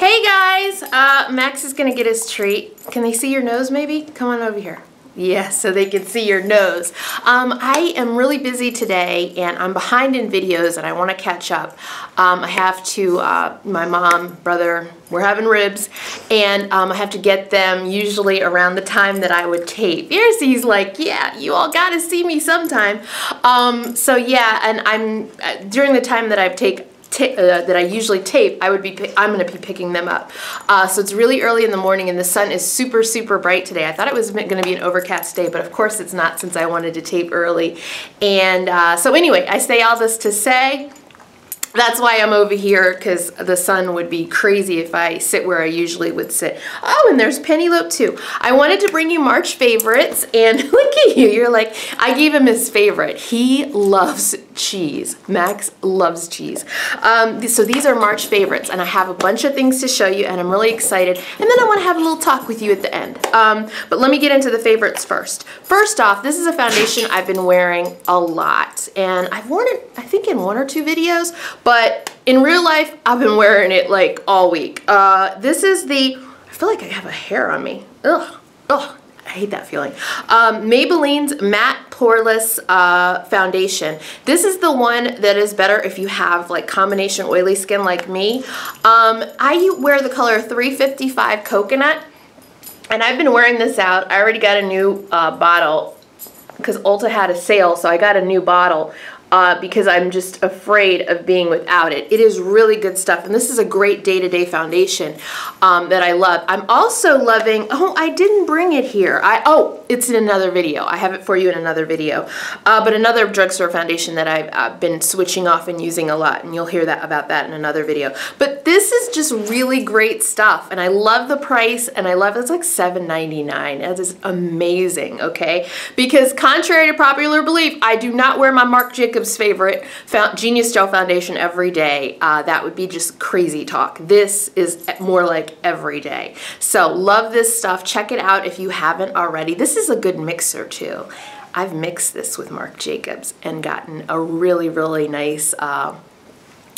Hey guys, Max is gonna get his treat. Can they see your nose maybe? Come on over here. Yes, so they can see your nose. I am really busy today and I'm behind in videos and I want to catch up. I have to, my mom, brother, we're having ribs and I have to get them usually around the time that I would tape. He's like, yeah, you all got to see me sometime. So yeah, and I'm, during the time that that I usually tape, I'm going to be picking them up. So it's really early in the morning and the sun is super, super bright today. I thought it was going to be an overcast day, but of course it's not since I wanted to tape early. And so anyway, I say all this to say, that's why I'm over here, because the sun would be crazy if I sit where I usually would sit. Oh, and there's Penelope too. I wanted to bring you March favorites, and look at you. You're like, I gave him his favorite. He loves cheese. Max loves cheese. So these are March favorites, and I have a bunch of things to show you, and I'm really excited. And then I want to have a little talk with you at the end. But let me get into the favorites first. First off, this is a foundation I've been wearing a lot, and I've worn it, I think, in 1 or 2 videos. But in real life, I've been wearing it like all week. This is the, I feel like I have a hair on me. Ugh, ugh, I hate that feeling. Maybelline's Matte Poreless Foundation. This is the one that is better if you have like combination oily skin like me. I wear the color 355 Coconut, and I've been wearing this out. I already got a new bottle because Ulta had a sale, so I got a new bottle. Because I'm just afraid of being without it. It is really good stuff, and this is a great day-to-day foundation that I love. I'm also loving, oh, I didn't bring it here. Oh, it's in another video. I have it for you in another video. But another drugstore foundation that I've been switching off and using a lot, and you'll hear about that in another video. But this is just really great stuff, and I love the price, and I love it's like $7.99. That is amazing, okay? Because contrary to popular belief, I do not wear my Marc Jacobs favorite Genius Gel Foundation every day. That would be just crazy talk. This is more like every day. So love this stuff. Check it out if you haven't already. This is a good mixer too. I've mixed this with Marc Jacobs and gotten a really, really nice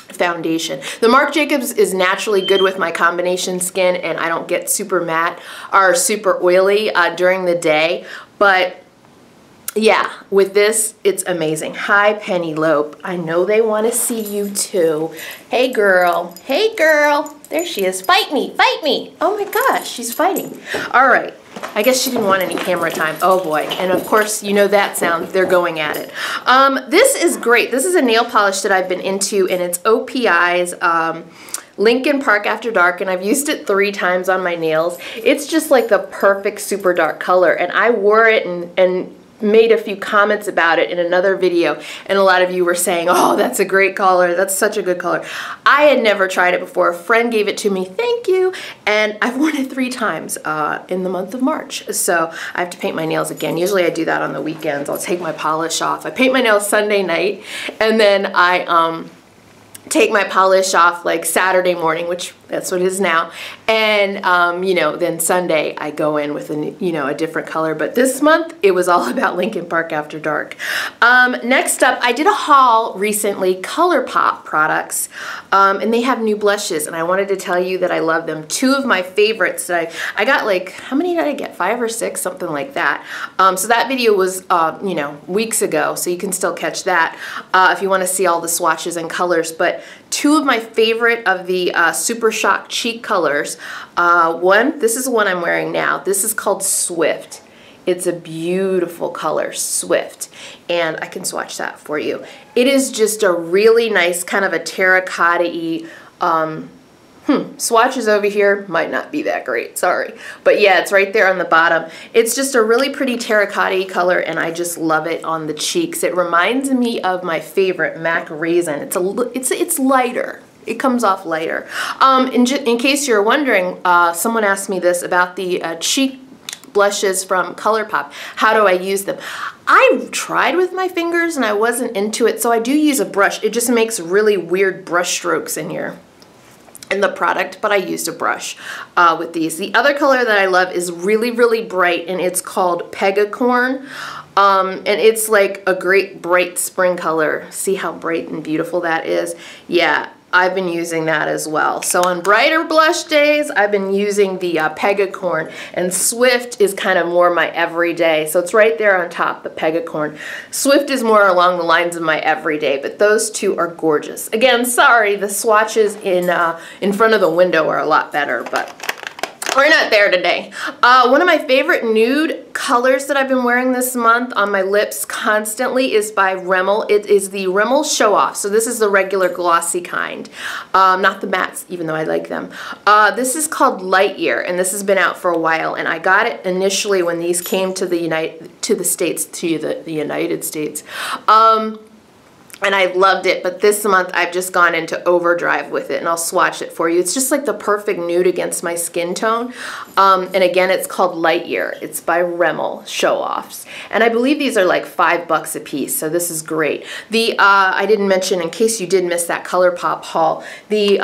foundation. The Marc Jacobs is naturally good with my combination skin and I don't get super matte or super oily during the day, but yeah, with this, it's amazing. Hi, Penelope. I know they want to see you too. Hey, girl. Hey, girl. There she is. Fight me. Fight me. Oh my gosh, she's fighting. All right. I guess she didn't want any camera time. Oh boy. And of course, you know that sound. They're going at it. This is great. This is a nail polish that I've been into, and it's OPI's Lincoln Park After Dark, and I've used it 3 times on my nails. It's just like the perfect super dark color, and I wore it and made a few comments about it in another video, and a lot of you were saying, oh, that's a great color, that's such a good color. I had never tried it before. A friend gave it to me, thank you, and I've worn it 3 times in the month of March, so I have to paint my nails again. Usually I do that on the weekends. I'll take my polish off. I paint my nails Sunday night, and then I take my polish off like Saturday morning, which that's what it is now, and you know, then Sunday I go in with a different color. But this month it was all about Lincoln Park After Dark. Next up, I did a haul recently, Colourpop products, and they have new blushes, and I wanted to tell you that I love them. 2 of my favorites that I got, like, how many did I get? 5 or 6, something like that. So that video was you know, weeks ago, so you can still catch that if you want to see all the swatches and colors. But 2 of my favorite of the Super Shock cheek colors. This is the one I'm wearing now. This is called Swift. It's a beautiful color, Swift, and I can swatch that for you. It is just a really nice kind of a terracotta-y, swatches over here might not be that great, sorry. But yeah, it's right there on the bottom. It's just a really pretty terracotta-y color, and I just love it on the cheeks. It reminds me of my favorite MAC Raisin. It's lighter. It comes off lighter. In case you're wondering, someone asked me this about the cheek blushes from Colourpop. How do I use them? I tried with my fingers and I wasn't into it, so I do use a brush. It just makes really weird brush strokes in here in the product, but I used a brush with these. The other color that I love is really, really bright, and it's called Pegacorn. And it's like a great bright spring color. See how bright and beautiful that is? Yeah. I've been using that as well. So on brighter blush days, I've been using the Pegacorn, and Swift is kind of more my everyday. So it's right there on top, the Pegacorn. Swift is more along the lines of my everyday, but those two are gorgeous. Again, sorry, the swatches in front of the window are a lot better, but we're not there today. One of my favorite nude colors that I've been wearing this month on my lips constantly is by Rimmel. It is the Rimmel Show Off. So this is the regular glossy kind, not the mattes, even though I like them. This is called Light Year, and this has been out for a while. And I got it initially when these came to the United States. And I loved it, but this month I've just gone into overdrive with it, and I'll swatch it for you. It's just like the perfect nude against my skin tone. And again, it's called Light Year. It's by Rimmel Show Offs. And I believe these are like $5 a piece, so this is great. I didn't mention, in case you did miss that Colourpop haul, the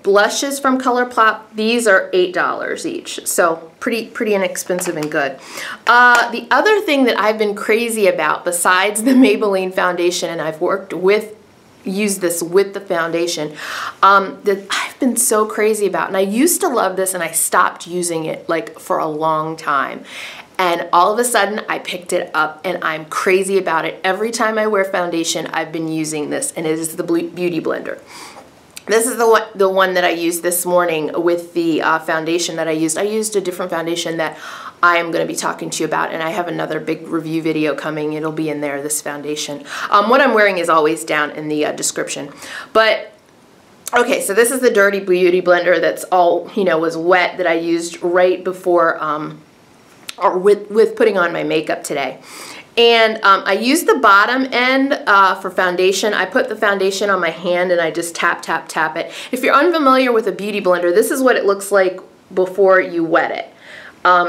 blushes from Colourpop, these are $8 each. So pretty inexpensive and good. The other thing that I've been crazy about besides the Maybelline foundation, and I've used this with the foundation, that I've been so crazy about, and I used to love this and I stopped using it like for a long time. And all of a sudden I picked it up and I'm crazy about it. Every time I wear foundation, I've been using this, and it is the Beauty Blender. This is the one that I used this morning with the foundation that I used. I used a different foundation that I am going to be talking to you about, and I have another big review video coming. It'll be in there, this foundation. What I'm wearing is always down in the description. But okay, so this is the Dirty Beauty Blender that's all, was wet, that I used right before, or with putting on my makeup today. And I use the bottom end for foundation. I put the foundation on my hand and I just tap, tap, tap it. If you're unfamiliar with a Beauty Blender, this is what it looks like before you wet it.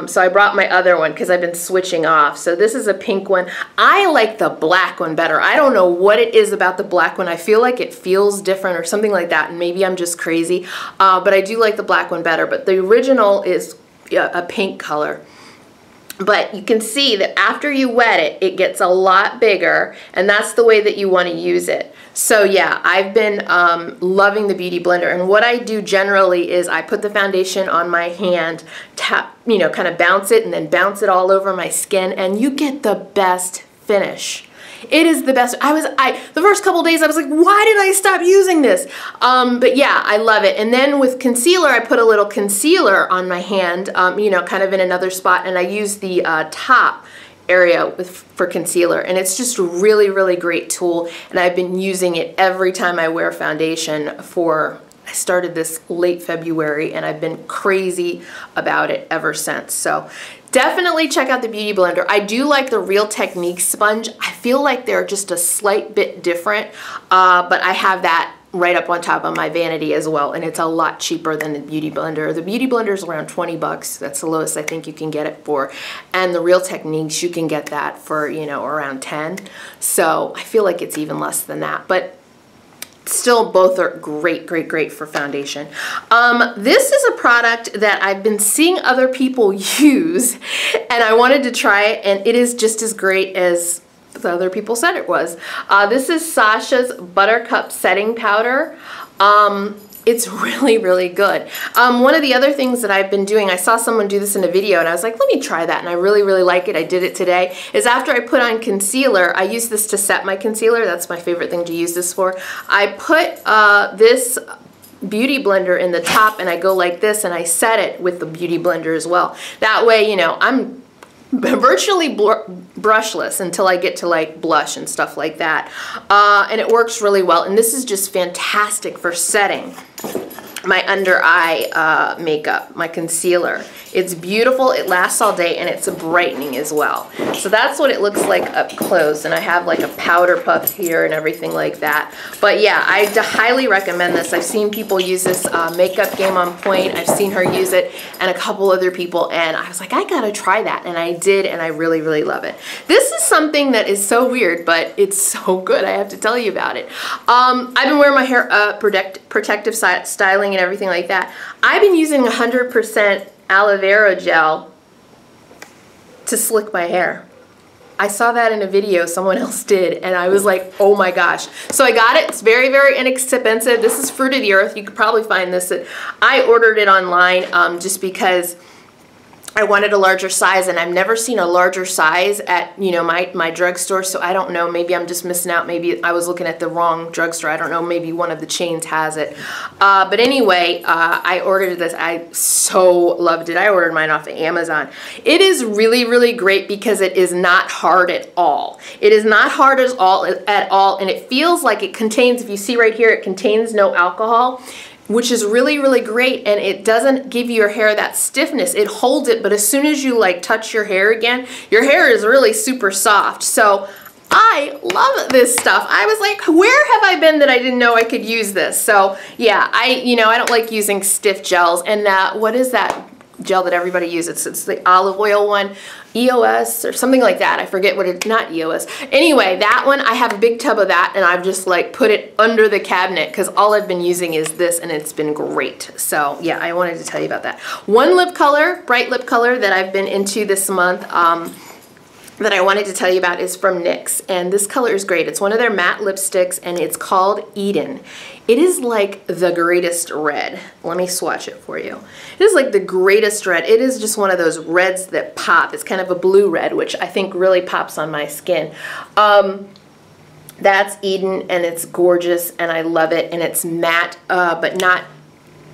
So I brought my other one because I've been switching off. So this is a pink one. I like the black one better. I don't know what it is about the black one. I feel like it feels different or something like that, and maybe I'm just crazy. But I do like the black one better. But the original is a pink color. But you can see that after you wet it, it gets a lot bigger, and that's the way that you want to use it. So yeah, I've been loving the Beauty Blender, and what I do generally is I put the foundation on my hand, tap, kind of bounce it, and then bounce it all over my skin, and you get the best finish. It is the best. The first couple days I was like, why did I stop using this? But yeah, I love it. And then with concealer, I put a little concealer on my hand, kind of in another spot, and I use the top area for concealer, and it's just a really, really great tool, and I've been using it every time I wear foundation I started this late February, and I've been crazy about it ever since. So definitely check out the Beauty Blender. I do like the Real Techniques sponge. I feel like they're just a slight bit different, but I have that right up on top of my vanity as well, and it's a lot cheaper than the Beauty Blender. The Beauty Blender is around 20 bucks. That's the lowest I think you can get it for. And the Real Techniques, you can get that for, around 10. So I feel like it's even less than that. But still, both are great, great, great for foundation. This is a product that I've been seeing other people use, and I wanted to try it, and it is just as great as the other people said it was. This is Sasha's Buttercup Setting Powder. It's really, really good. One of the other things that I've been doing, I saw someone do this in a video and I was like, let me try that, and I really, really like it. I did it today, is after I put on concealer, I use this to set my concealer. That's my favorite thing to use this for. I put this Beauty Blender in the top and I go like this and I set it with the Beauty Blender as well. That way, I'm virtually brushless until I get to like blush and stuff like that, and it works really well. And this is just fantastic for setting my under eye makeup, my concealer. It's beautiful, it lasts all day, and it's a brightening as well. So that's what it looks like up close, and I have like a powder puff here and everything like that. But yeah, I highly recommend this. I've seen people use this Makeup Game on Point. I've seen her use it and a couple other people, and I was like, I gotta try that, and I did, and I really, really love it. This is something that is so weird, but it's so good, I have to tell you about it. I've been wearing my hair protective styling and everything like that. I've been using 100% aloe vera gel to slick my hair. I saw that in a video someone else did, and I was like, oh my gosh. So I got it. It's very, very inexpensive. This is Fruit of the Earth. You could probably find this. I ordered it online just because I wanted a larger size, and I've never seen a larger size at, you know, my drugstore, so I don't know, maybe I'm just missing out. Maybe I was looking at the wrong drugstore. I don't know, maybe one of the chains has it. But anyway, I ordered this. I so loved it. I ordered mine off of Amazon. It is really, really great because it is not hard at all. It is not hard at all, and it feels like it contains, if you see right here, it contains no alcohol, which is really, really great, and it doesn't give your hair that stiffness. It holds it, but as soon as you like touch your hair again, your hair is really super soft. So I love this stuff. I was like, where have I been that I didn't know I could use this? So yeah, I don't like using stiff gels. And what is that gel that everybody uses? It's the olive oil one, EOS or something like that. I forget what it's, not EOS. Anyway, that one, I have a big tub of that, and I've just like put it under the cabinet because all I've been using is this, and it's been great. So yeah, I wanted to tell you about that. One lip color, bright lip color that I've been into this month, that I wanted to tell you about is from NYX, and this color is great. It's one of their matte lipsticks, and it's called Eden. It is like the greatest red. Let me swatch it for you. It is like the greatest red. It is just one of those reds that pop. It's kind of a blue red, which I think really pops on my skin. That's Eden, and it's gorgeous, and I love it, and it's matte, but not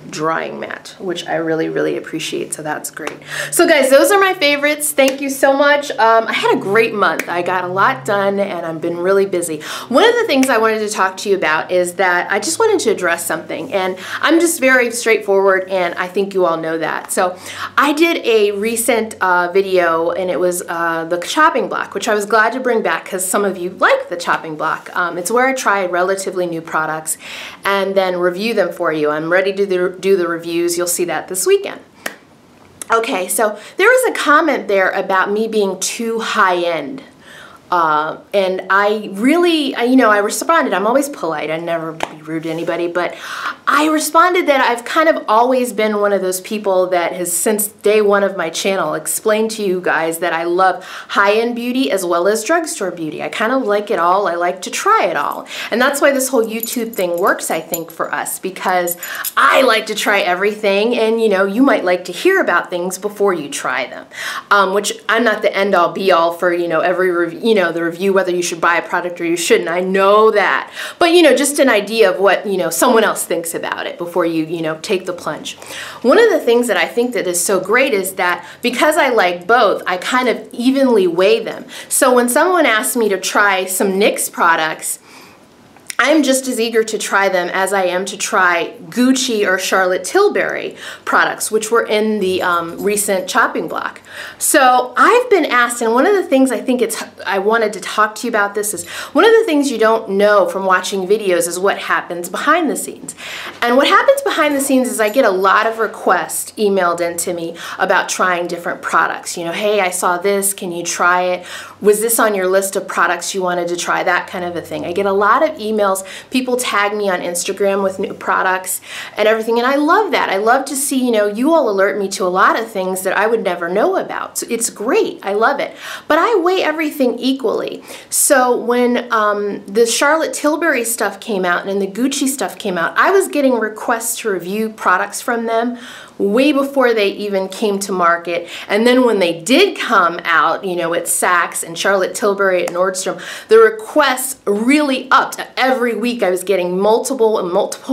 drying matte, which I really, really appreciate, so that's great. So guys, those are my favorites. Thank you so much. I had a great month. I got a lot done, and I've been really busy. One of the things I wanted to talk to you about is that I just wanted to address something, and I'm just very straightforward, and I think you all know that. So I did a recent video, and it was the chopping block, which I was glad to bring back because some of you like the chopping block. It's where I try relatively new products and then review them for you. I'm ready to do the reviews. You'll see that this weekend. Okay, so there was a comment there about me being too high-end. And I really, I responded. I'm always polite. I never be rude to anybody, but I responded that I've kind of always been one of those people that has, since day one of my channel, explained to you guys that I love high-end beauty as well as drugstore beauty. I kind of like it all. I like to try it all. And that's why this whole YouTube thing works, I think, for us, because I like to try everything, and you might like to hear about things before you try them, which I'm not the end-all be-all for, every review, the review, whether you should buy a product or you shouldn't. I know that. But, just an idea of what, someone else thinks about it before you, take the plunge. One of the things that I think that is so great is that because I like both, I kind of evenly weigh them. So when someone asks me to try some NYX products, I'm just as eager to try them as I am to try Gucci or Charlotte Tilbury products, which were in the recent chopping block. So I've been asked, and one of the things I wanted to talk to you about this is, one of the things you don't know from watching videos is what happens behind the scenes. And what happens behind the scenes is I get a lot of requests emailed into me about trying different products. Hey, I saw this, can you try it? Was this on your list of products you wanted to try? That kind of a thing. I get a lot of emails. People tag me on Instagram with new products and everything, and I love that. I love to see, you all alert me to a lot of things that I would never know about. So it's great. I love it. But I weigh everything equally. So when the Charlotte Tilbury stuff came out and the Gucci stuff came out, I was getting requests to review products from them way before they even came to market. And then when they did come out, at Saks and Charlotte Tilbury at Nordstrom, the requests really upped. Every week I was getting multiple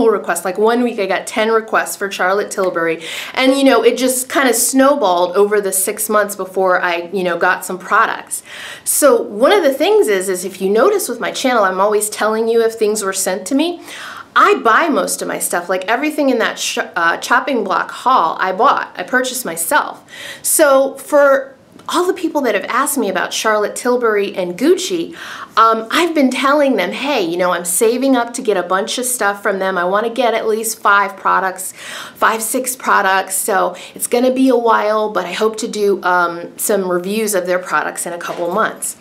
requests. Like one week I got 10 requests for Charlotte Tilbury. And it just kind of snowballed over the 6 months before I, got some products. So one of the things is if you notice with my channel, I'm always telling you if things were sent to me. I buy most of my stuff, like everything in that chopping block haul I purchased myself. So for all the people that have asked me about Charlotte Tilbury and Gucci, I've been telling them, hey, I'm saving up to get a bunch of stuff from them. I want to get at least 5, 6 products. So it's going to be a while, but I hope to do some reviews of their products in a couple months.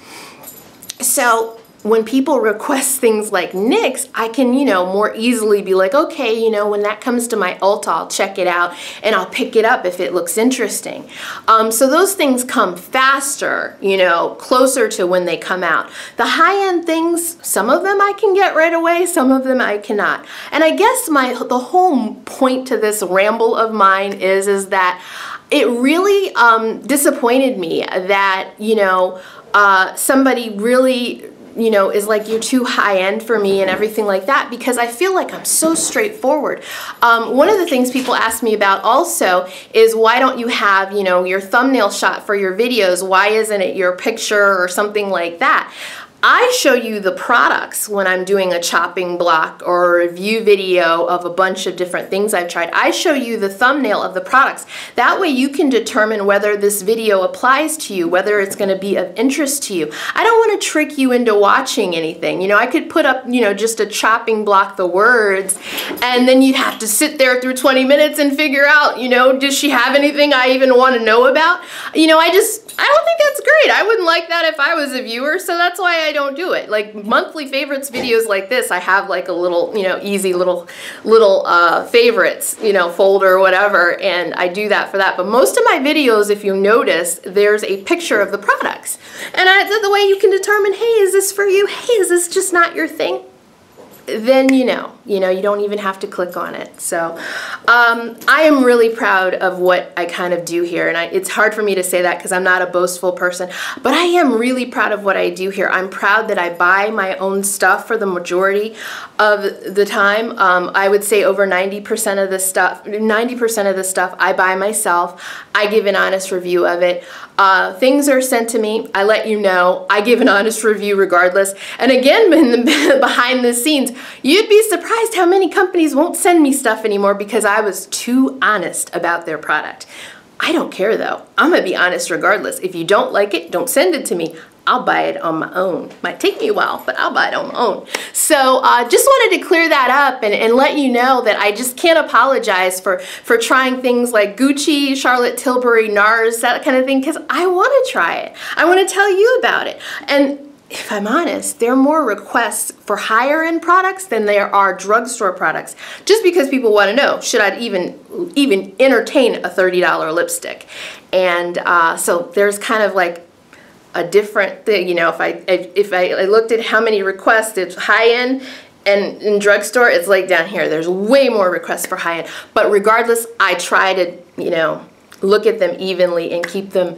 So when people request things like NYX, I can, you know, more easily be like, okay, you know, when that comes to my Ulta, I'll check it out and I'll pick it up if it looks interesting. So those things come faster, you know, closer to when they come out. The high-end things, some of them I can get right away, some of them I cannot. And I guess the whole point to this ramble of mine is that it really disappointed me that, you know, somebody really, you know, is like, you're too high end for me and everything like that, because I feel like I'm so straightforward. One of the things people ask me about also is, why don't you have, you know, your thumbnail shot for your videos? Why isn't it your picture or something like that? I show you the products when I'm doing a chopping block or a review video of a bunch of different things I've tried. I show you the thumbnail of the products. That way you can determine whether this video applies to you, whether it's going to be of interest to you. I don't want to trick you into watching anything. You know, I could put up, you know, just a chopping block, the words, and then you'd have to sit there through 20 minutes and figure out, you know, does she have anything I even want to know about? You know, I don't think that's great. I wouldn't like that if I was a viewer, so that's why I don't do it. Like monthly favorites videos like this, I have like a little, you know, easy little favorites, you know, folder or whatever, and I do that for that. But most of my videos, if you notice, there's a picture of the products. And the way you can determine, hey, is this for you? Hey, is this just not your thing? Then you know, you don't even have to click on it. So I am really proud of what I kind of do here, and it's hard for me to say that because I'm not a boastful person, but I am really proud of what I do here. I'm proud that I buy my own stuff for the majority of the time. I would say over 90% of the stuff I buy myself. I give an honest review of it. Things are sent to me, I let you know, I give an honest review regardless. And again, behind the scenes, you'd be surprised how many companies won't send me stuff anymore because I was too honest about their product. I don't care though. I'm gonna be honest regardless. If you don't like it, don't send it to me. I'll buy it on my own. Might take me a while, but I'll buy it on my own. So just wanted to clear that up and let you know that I just can't apologize for trying things like Gucci, Charlotte Tilbury, NARS, that kind of thing, because I want to try it. I want to tell you about it. And if I'm honest, there are more requests for higher end products than there are drugstore products, just because people want to know, should I even entertain a $30 lipstick? And so there's kind of like a different thing, you know, if I looked at how many requests, it's high end, and in drugstore it's like down here. There's way more requests for high end, but regardless, I try to, you know, look at them evenly and keep them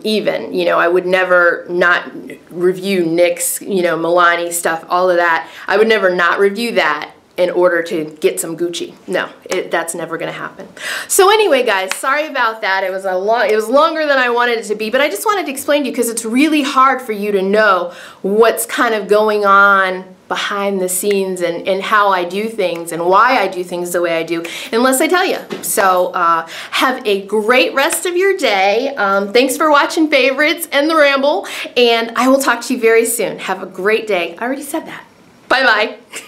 even. You know, I would never not review NYX, you know, Milani stuff, all of that. I would never not review that in order to get some Gucci. No, that's never gonna happen. So anyway, guys, sorry about that. It was longer than I wanted it to be, but I just wanted to explain to you because it's really hard for you to know what's kind of going on behind the scenes and how I do things and why I do things the way I do, unless I tell you. So have a great rest of your day. Thanks for watching Favorites and the Ramble, and I will talk to you very soon. Have a great day. I already said that. Bye-bye.